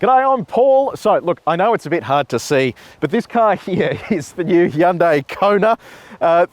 G'day, I'm Paul. So look, I know it's a bit hard to see, but this car here is the new Hyundai Kona.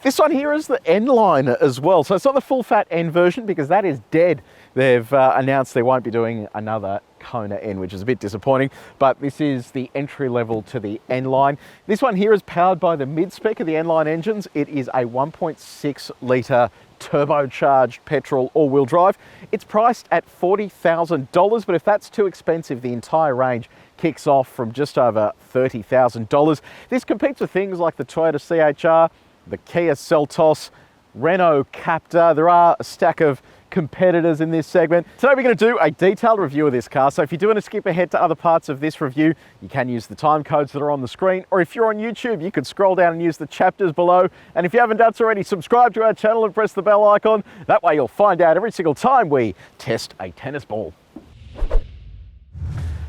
This one here is the N-Line as well. So it's not the full fat N version because that is dead. They've announced they won't be doing another Kona N, which is a bit disappointing, but this is the entry level to the N-Line. This one here is powered by the mid-spec of the N-Line engines. It is a 1.6 litre turbocharged petrol all-wheel drive. It's priced at $40,000, but if that's too expensive, the entire range kicks off from just over $30,000. This competes with things like the Toyota CHR, the Kia Seltos, Renault Captur. There are a stack of competitors in this segment. Today we're going to do a detailed review of this car, so if you do want to skip ahead to other parts of this review, you can use the time codes that are on the screen, or if you're on YouTube, you could scroll down and use the chapters below. And if you haven't done so already, subscribe to our channel and press the bell icon. That way you'll find out every single time we test a tennis ball.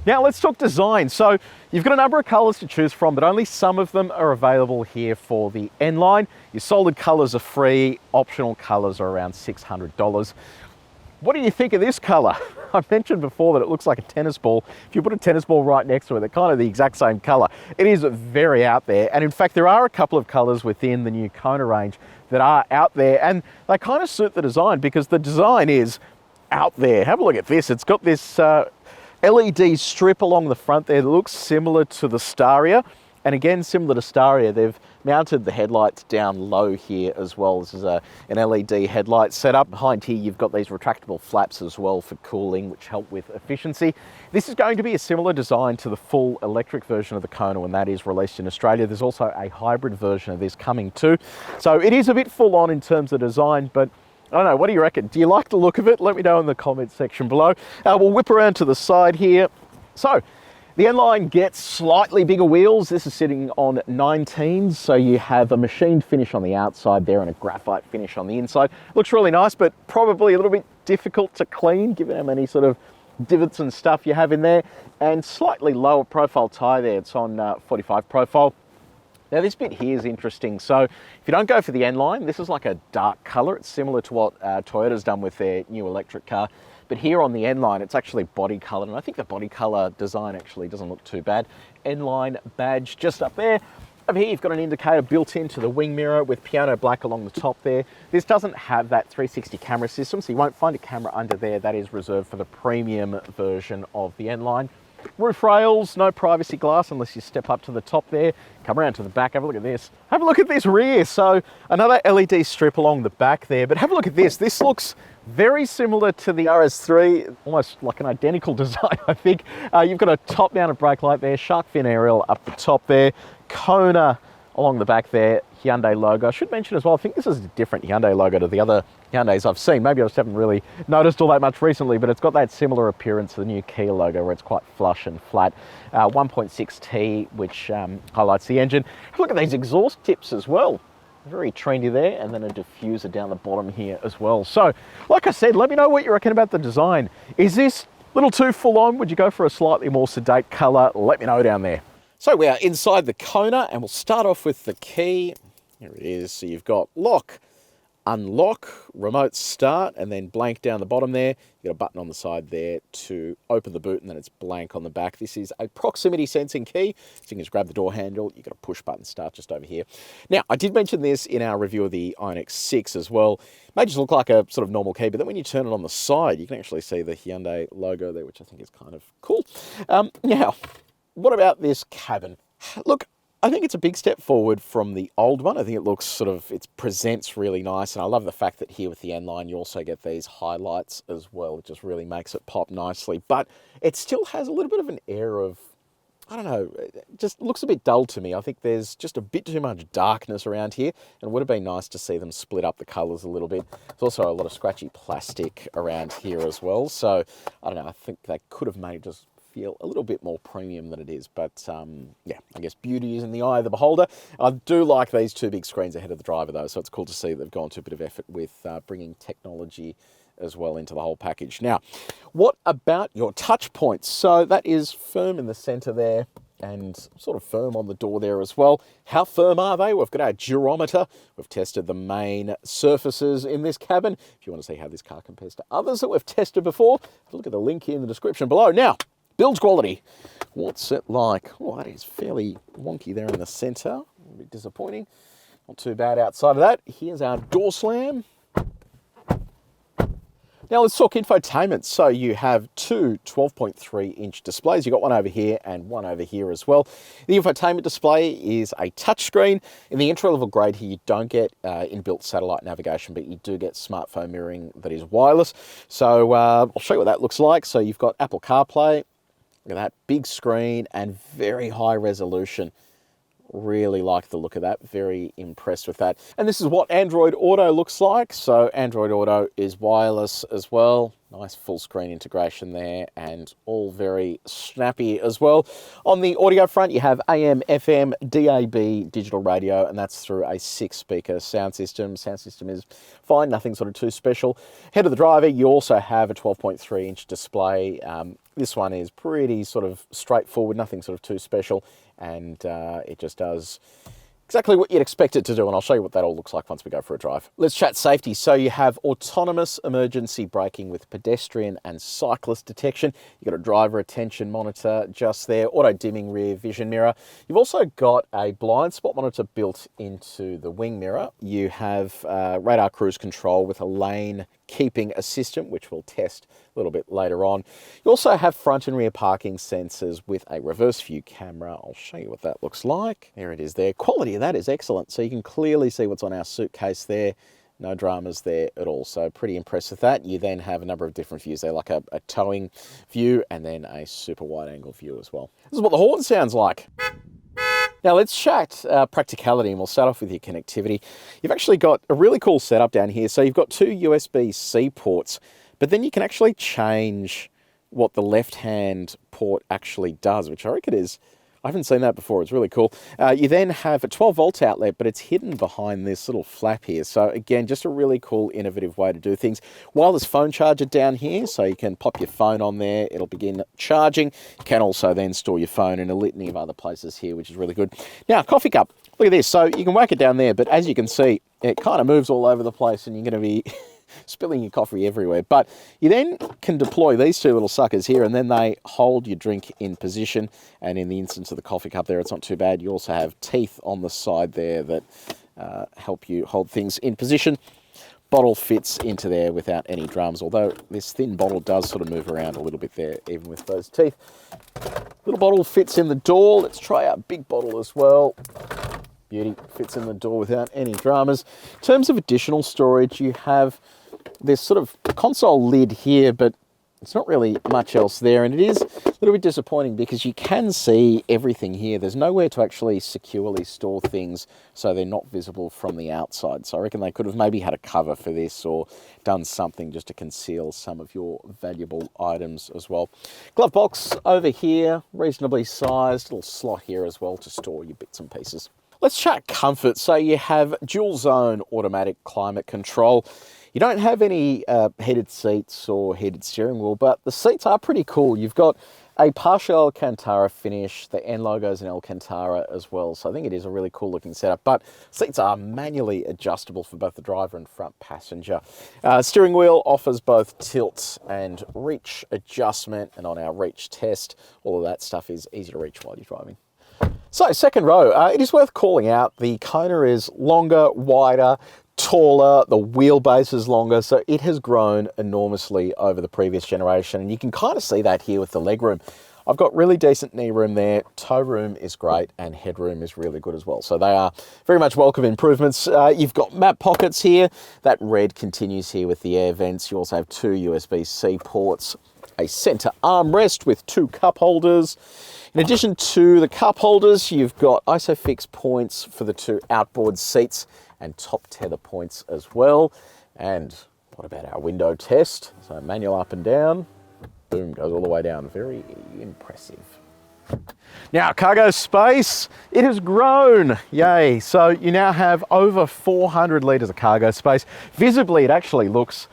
Now let's talk design. So you've got a number of colours to choose from, but only some of them are available here for the N-Line. Your solid colours are free, optional colours are around $600. What do you think of this colour? I mentioned before that it looks like a tennis ball. If you put a tennis ball right next to it, they're kind of the exact same colour. It is very out there, and in fact there are a couple of colours within the new Kona range that are out there, and they kind of suit the design because the design is out there. Have a look at this. It's got this LED strip along the front there that looks similar to the Staria, and again similar to Staria, they've mounted the headlights down low here as well. This is an LED headlight setup. Behind here you've got these retractable flaps as well for cooling, which help with efficiency. This is going to be a similar design to the full electric version of the Kona when that is released in Australia. There's also a hybrid version of this coming too, so it is a bit full on in terms of design, but I don't know, what do you reckon? Do you like the look of it? Let me know in the comments section below. We'll whip around to the side here. So the N-Line gets slightly bigger wheels. This is sitting on 19s, so you have a machined finish on the outside there and a graphite finish on the inside. Looks really nice, but probably a little bit difficult to clean given how many sort of divots and stuff you have in there. And slightly lower profile tyre there. It's on 45 profile. Now this bit here is interesting. So if you don't go for the N-Line, this is like a dark colour. It's similar to what Toyota's done with their new electric car. But here on the N-Line, it's actually body coloured, and I think the body colour design actually doesn't look too bad. N-Line badge just up there. Over here you've got an indicator built into the wing mirror with piano black along the top there. This doesn't have that 360 camera system, so you won't find a camera under there. That is reserved for the premium version of the N-Line. Roof rails, no privacy glass unless you step up to the top there. Come around to the back, have a look at this. Have a look at this rear. So another LED strip along the back there, but have a look at this. This looks very similar to the RS3, almost like an identical design, I think. You've got a top-mounted brake light there, shark fin aerial up the top there, Kona along the back there, Hyundai logo. I should mention as well, I think this is a different Hyundai logo to the other Hyundais I've seen. Maybe I just haven't really noticed all that much recently, but it's got that similar appearance to the new Kia logo where it's quite flush and flat. 1.6T, which highlights the engine. Look at these exhaust tips as well. Very trendy there, and then a diffuser down the bottom here as well. So, like I said, let me know what you reckon about the design. Is this a little too full on? Would you go for a slightly more sedate colour? Let me know down there. So we are inside the Kona, and we'll start off with the key. Here it is. So you've got lock, unlock, remote start, and then blank down the bottom there. You've got a button on the side there to open the boot, and then it's blank on the back. This is a proximity sensing key, so you can just grab the door handle. You've got a push button start just over here. Now, I did mention this in our review of the Ioniq 6 as well. It may just look like a sort of normal key, but then when you turn it on the side, you can actually see the Hyundai logo there, which I think is kind of cool. Now, what about this cabin? Look, I think it's a big step forward from the old one. I think it looks it presents really nice. And I love the fact that here with the N-Line, you also get these highlights as well. It just really makes it pop nicely. But it still has a little bit of an air of, I don't know, it just looks a bit dull to me. I think there's just a bit too much darkness around here. And it would have been nice to see them split up the colours a little bit. There's also a lot of scratchy plastic around here as well. So, I don't know, I think they could have made it just feel a little bit more premium than it is, but yeah, I guess beauty is in the eye of the beholder. I do like these two big screens ahead of the driver though, so it's cool to see they've gone to a bit of effort with bringing technology as well into the whole package. Now, what about your touch points? So that is firm in the center there and sort of firm on the door there as well. How firm are they? We've got our durometer. We've tested the main surfaces in this cabin. If you want to see how this car compares to others that we've tested before, have a look at the link here in the description below. Now, Build quality. What's it like? Oh, that is fairly wonky there in the center. A bit disappointing. Not too bad outside of that. Here's our door slam. Now let's talk infotainment. So you have two 12.3-inch displays. You've got one over here and one over here as well. The infotainment display is a touchscreen. In the entry-level grade here, you don't get inbuilt satellite navigation, but you do get smartphone mirroring that is wireless. So I'll show you what that looks like. So you've got Apple CarPlay. Look at that, big screen and very high resolution. Really like the look of that, very impressed with that. And this is what Android Auto looks like. So Android Auto is wireless as well. Nice full screen integration there and all very snappy as well. On the audio front, you have AM, FM, DAB, digital radio, and that's through a 6-speaker sound system. Sound system is fine, nothing sort of too special. Head of the driver, you also have a 12.3-inch display. This one is pretty sort of straightforward, nothing sort of too special, and it just does exactly what you'd expect it to do, and I'll show you what that all looks like once we go for a drive. Let's chat safety. So you have autonomous emergency braking with pedestrian and cyclist detection. You've got a driver attention monitor just there, auto dimming rear vision mirror. You've also got a blind spot monitor built into the wing mirror. You have radar cruise control with a lane keeping assistant, which we'll test a little bit later on. You also have front and rear parking sensors with a reverse view camera. I'll show you what that looks like. There it is there. Quality of that is excellent. So you can clearly see what's on our suitcase there. No dramas there at all. So pretty impressed with that. You then have a number of different views there, like a towing view and then a super wide angle view as well. This is what the horn sounds like. Now let's chat practicality, and we'll start off with your connectivity. You've actually got a really cool setup down here. So you've got two USB-C ports, but then you can actually change what the left-hand port actually does, which I reckon is, I haven't seen that before, it's really cool. You then have a 12-volt outlet, but it's hidden behind this little flap here. So again, just a really cool, innovative way to do things. Wireless phone charger down here, so you can pop your phone on there, it'll begin charging. You can also then store your phone in a litany of other places here, which is really good. Now, coffee cup, look at this. So you can whack it down there, but as you can see, it kind of moves all over the place and you're going to be spilling your coffee everywhere. But you then can deploy these two little suckers here, and then they hold your drink in position. And in the instance of the coffee cup there, it's not too bad. You also have teeth on the side there that help you hold things in position. Bottle fits into there without any drums, although this thin bottle does sort of move around a little bit there, even with those teeth. Little bottle fits in the door. Let's try our big bottle as well. Beauty, fits in the door without any dramas. In terms of additional storage, you have this sort of console lid here, but it's not really much else there. And it is a little bit disappointing because you can see everything here. There's nowhere to actually securely store things so they're not visible from the outside. So I reckon they could have maybe had a cover for this or done something just to conceal some of your valuable items as well. Glove box over here, reasonably sized, little slot here as well to store your bits and pieces. Let's chat comfort. So you have dual zone automatic climate control. You don't have any heated seats or heated steering wheel, but the seats are pretty cool. You've got a partial Alcantara finish. The N logo's in Alcantara as well. So I think it is a really cool looking setup, but seats are manually adjustable for both the driver and front passenger. Steering wheel offers both tilt and reach adjustment. And on our reach test, all of that stuff is easy to reach while you're driving. So second row, it is worth calling out. The Kona is longer, wider, taller, the wheelbase is longer, so it has grown enormously over the previous generation, and you can kind of see that here with the legroom. I've got really decent knee room there, toe room is great, and headroom is really good as well. So they are very much welcome improvements. You've got map pockets here. That red continues here with the air vents. You also have two USB-C ports, a center armrest with two cup holders. In addition to the cup holders, you've got ISOFIX points for the two outboard seats and top tether points as well. And what about our window test? So manual up and down, boom, goes all the way down. Very impressive. Now, cargo space, it has grown, yay. So you now have over 400 litres of cargo space. Visibly, it actually looks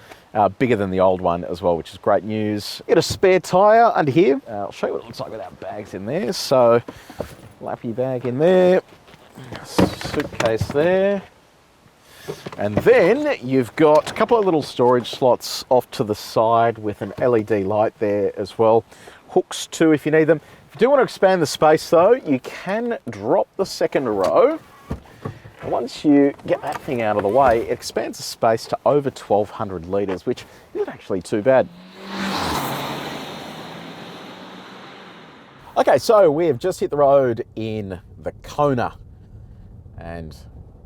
bigger than the old one as well, which is great news. Get a spare tyre under here. I'll show you what it looks like with our bags in there. So, lappy bag in there, suitcase there. And then you've got a couple of little storage slots off to the side with an LED light there as well. hooks too if you need them. If you do want to expand the space though, you can drop the second row. And once you get that thing out of the way, it expands the space to over 1,200 litres, which isn't actually too bad. Okay, so we have just hit the road in the Kona, and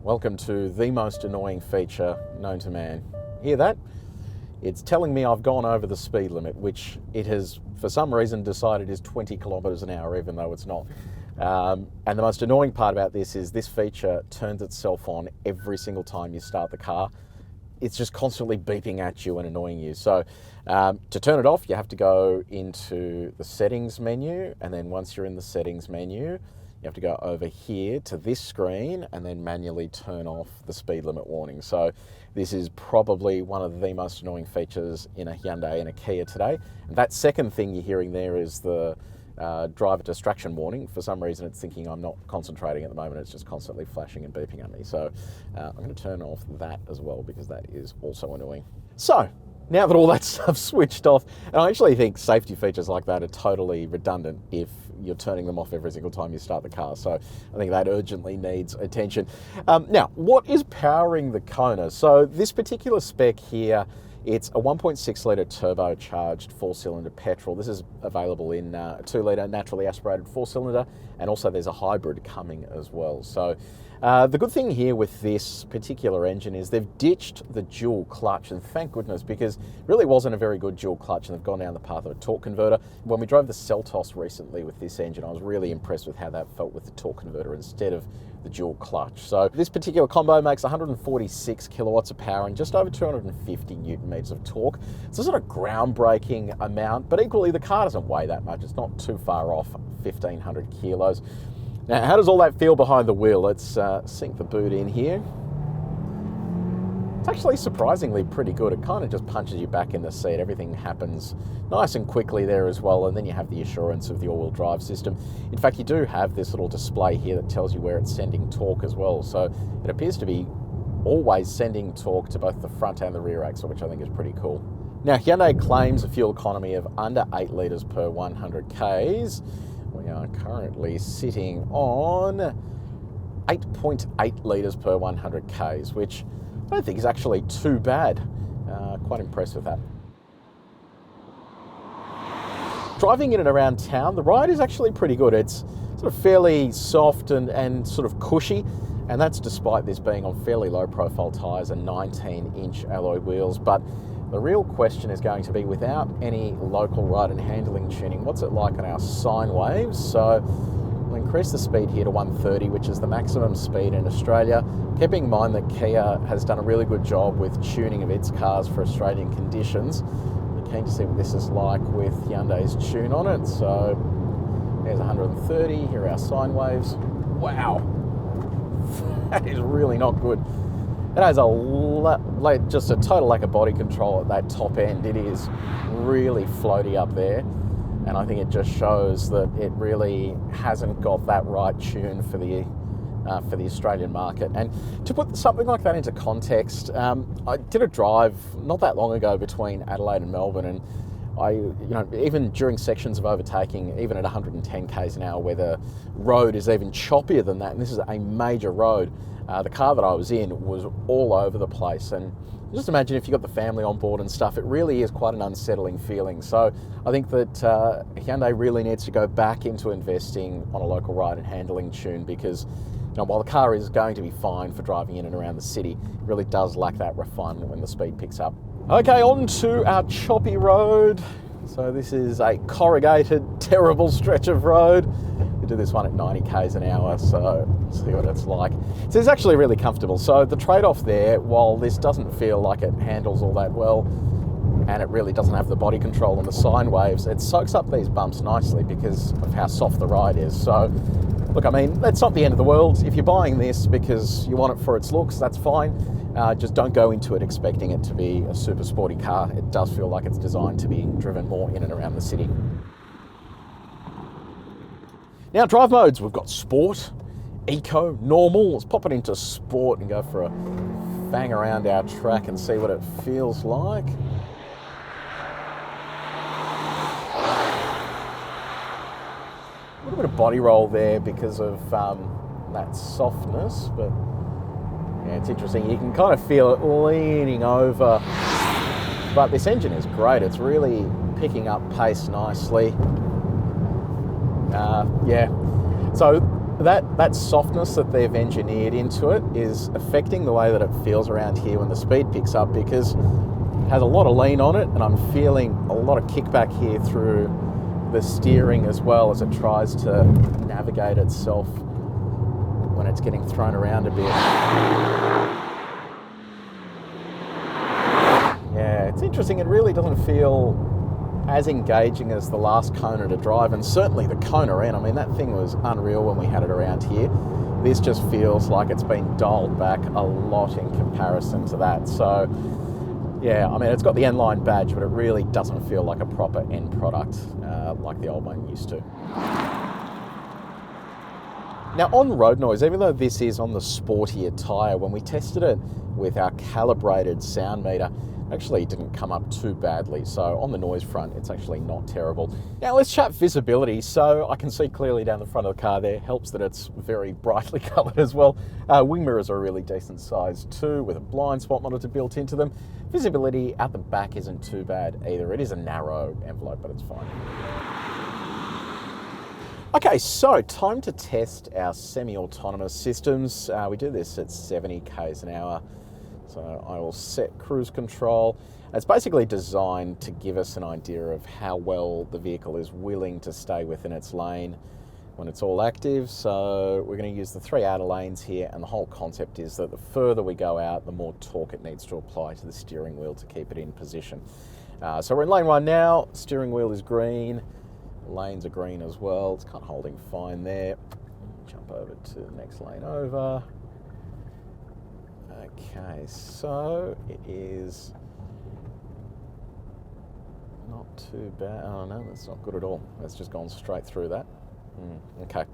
welcome to the most annoying feature known to man. Hear that? It's telling me I've gone over the speed limit, which it has, for some reason, decided is 20 kilometres an hour, even though it's not. And the most annoying part about this is this feature turns itself on every single time you start the car. It's just constantly beeping at you and annoying you. So to turn it off, you have to go into the settings menu. And then once you're in the settings menu, you have to go over here to this screen and then manually turn off the speed limit warning. So this is probably one of the most annoying features in a Hyundai and a Kia today. And that second thing you're hearing there is the driver distraction warning. For some reason it's thinking I'm not concentrating at the moment, it's just constantly flashing and beeping at me. So I'm going to turn off that as well because that is also annoying. So now that all that stuff's switched off, and I actually think safety features like that are totally redundant if you're turning them off every single time you start the car. So I think that urgently needs attention. Now, what is powering the Kona? So this particular spec here, it's a 1.6 litre turbocharged 4-cylinder petrol. This is available in a 2 litre naturally aspirated 4-cylinder, and also there's a hybrid coming as well. So the good thing here with this particular engine is they've ditched the dual clutch, and thank goodness, because it really wasn't a very good dual clutch, and they've gone down the path of a torque converter. When we drove the Seltos recently with this engine, I was really impressed with how that felt with the torque converter instead of the dual clutch. So this particular combo makes 146 kilowatts of power and just over 250 newton meters of torque. It's a sort of groundbreaking amount, but equally the car doesn't weigh that much. It's not too far off 1,500 kilos. Now, how does all that feel behind the wheel? Let's sink the boot in here. It's actually surprisingly pretty good. It kind of just punches you back in the seat. Everything happens nice and quickly there as well, and then you have the assurance of the all-wheel drive system. In fact, you do have this little display here that tells you where it's sending torque as well. So it appears to be always sending torque to both the front and the rear axle, which I think is pretty cool. Now, Hyundai claims a fuel economy of under 8 litres per 100 Ks. We are currently sitting on 8.8 litres per 100 Ks, which I don't think is actually too bad. Quite impressed with that. Driving in and around town, the ride is actually pretty good. It's sort of fairly soft and sort of cushy, and that's despite this being on fairly low profile tyres and 19-inch alloy wheels. But the real question is going to be, without any local ride and handling tuning, what's it like on our sine waves? So we'll increase the speed here to 130, which is the maximum speed in Australia. Keeping in mind that Kia has done a really good job with tuning of its cars for Australian conditions. We're keen to see what this is like with Hyundai's tune on it. So there's 130, here are our sine waves. Wow, that is really not good. It has just a total lack of body control at that top end. It is really floaty up there, and I think it just shows that it really hasn't got that right tune for the Australian market. And to put something like that into context, I did a drive not that long ago between Adelaide and Melbourne, and even during sections of overtaking, even at 110 k's an hour, where the road is even choppier than that, and this is a major road, the car that I was in was all over the place. And just imagine if you got the family on board and stuff, it really is quite an unsettling feeling. So I think that Hyundai really needs to go back into investing on a local ride and handling tune, because while the car is going to be fine for driving in and around the city, it really does lack that refinement when the speed picks up. Okay, on to our choppy road. So this is a corrugated, terrible stretch of road. We do this one at 90 k's an hour, so see what it's like. So it's actually really comfortable. So the trade-off there, while this doesn't feel like it handles all that well, and it really doesn't have the body control on the sine waves, it soaks up these bumps nicely because of how soft the ride is. So look, I mean, that's not the end of the world. If you're buying this because you want it for its looks, that's fine. Just don't go into it expecting it to be a super sporty car. It does feel like it's designed to be driven more in and around the city. Now, drive modes, we've got Sport, Eco, Normal. Let's pop it into Sport and go for a bang around our track and see what it feels like. little bit of body roll there because of that softness, but yeah, it's interesting. You can kind of feel it leaning over, but this engine is great. It's really picking up pace nicely. Yeah, so that softness that they've engineered into it is affecting the way that it feels around here when the speed picks up, because it has a lot of lean on it, and I'm feeling a lot of kickback here through the steering as well as it tries to navigate itself when it's getting thrown around a bit. Yeah, it's interesting. It really doesn't feel as engaging as the last Kona to drive, and certainly the Kona N. I mean, that thing was unreal when we had it around here. This just feels like it's been dialed back a lot in comparison to that. So yeah, I mean, it's got the N-Line badge, but it really doesn't feel like a proper N product like the old one used to. Now, on road noise, even though this is on the sportier tyre, when we tested it with our calibrated sound meter, actually didn't come up too badly. So on the noise front, it's actually not terrible. Now let's chat visibility. So I can see clearly down the front of the car there. Helps that it's very brightly coloured as well. Wing mirrors are a really decent size too, with a blind spot monitor built into them. Visibility out the back isn't too bad either. It is a narrow envelope, but it's fine. Okay, so time to test our semi-autonomous systems. We do this at 70 k's an hour. So I will set cruise control. It's basically designed to give us an idea of how well the vehicle is willing to stay within its lane when it's all active. So we're going to use the 3 outer lanes here, and the whole concept is that the further we go out, the more torque it needs to apply to the steering wheel to keep it in position. So we're in lane 1 now. Steering wheel is green. Lanes are green as well. It's kind of holding fine there. Jump over to the next lane over. Okay, so it is not too bad. Oh no, that's not good at all. That's just gone straight through that. Okay.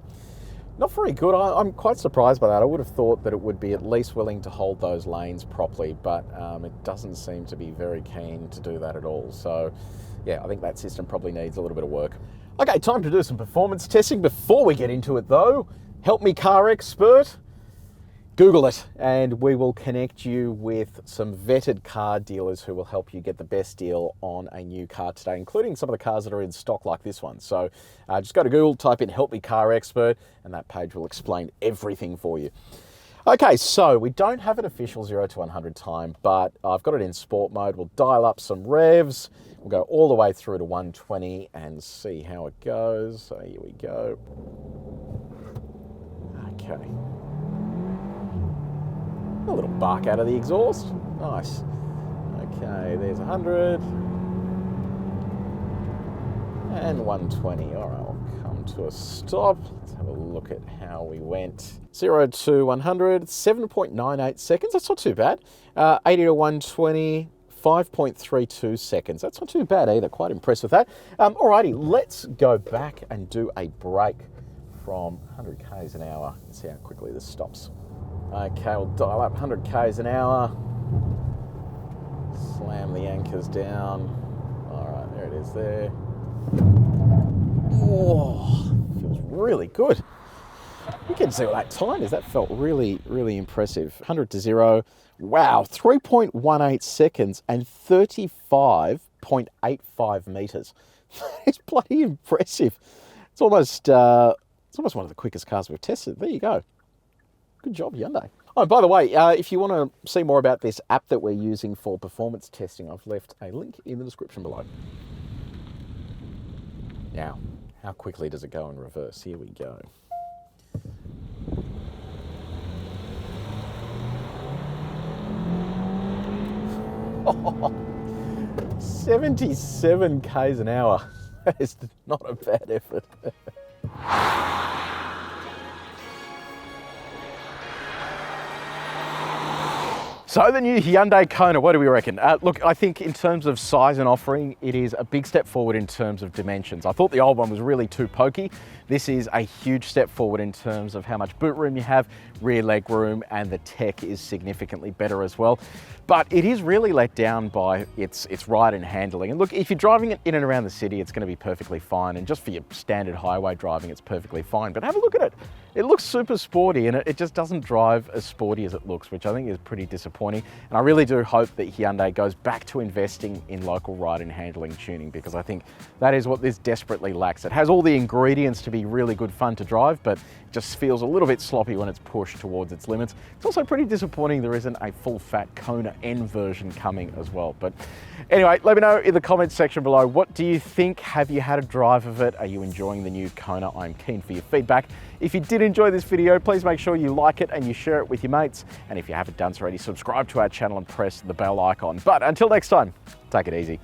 Not very good. I'm quite surprised by that. I would have thought that it would be at least willing to hold those lanes properly, but it doesn't seem to be very keen to do that at all. So yeah, I think that system probably needs a little bit of work. Okay, time to do some performance testing. Before we get into it though, help me CarExpert. Google it, and we will connect you with some vetted car dealers who will help you get the best deal on a new car today, including some of the cars that are in stock like this one. So just go to Google, type in Help Me CarExpert, and that page will explain everything for you. Okay, so we don't have an official 0 to 100 time, but I've got it in sport mode. We'll dial up some revs. We'll go all the way through to 120 and see how it goes. So here we go. Okay. A little bark out of the exhaust. Nice. Okay, there's 100. And 120. All right, we'll come to a stop. Let's have a look at how we went. 0 to 100, 7.98 seconds. That's not too bad. 80 to 120, 5.32 seconds. That's not too bad either. Quite impressed with that. Alrighty, let's go back and do a brake from 100 k's an hour and see how quickly this stops. Okay, we'll dial up 100 k's an hour. Slam the anchors down. All right, there it is there. Oh, feels really good. You can see what that time is. That felt really, really impressive. 100 to 0. Wow, 3.18 seconds and 35.85 meters. It's bloody impressive. It's almost one of the quickest cars we've tested. There you go. Good job, Hyundai. Oh, by the way, if you want to see more about this app that we're using for performance testing, I've left a link in the description below. Now, how quickly does it go in reverse? Here we go. Oh, 77 k's an hour. That is not a bad effort. So the new Hyundai Kona, what do we reckon? Look, I think in terms of size and offering, it is a big step forward in terms of dimensions. I thought the old one was really too pokey. This is a huge step forward in terms of how much boot room you have, rear leg room, and the tech is significantly better as well. But it is really let down by its ride and handling. And look, if you're driving it in and around the city, it's going to be perfectly fine. And just for your standard highway driving, it's perfectly fine. But have a look at it. It looks super sporty, and it just doesn't drive as sporty as it looks, which I think is pretty disappointing. And I really do hope that Hyundai goes back to investing in local ride and handling tuning, because I think that is what this desperately lacks. It has all the ingredients to be really good fun to drive, but it just feels a little bit sloppy when it's pushed towards its limits. It's also pretty disappointing there isn't a full fat Kona N version coming as well. But anyway, let me know in the comments section below, what do you think? Have you had a drive of it? Are you enjoying the new Kona? I'm keen for your feedback. If you did enjoy this video, please make sure you like it and you share it with your mates. And if you haven't done so already, subscribe to our channel and press the bell icon. But until next time, take it easy.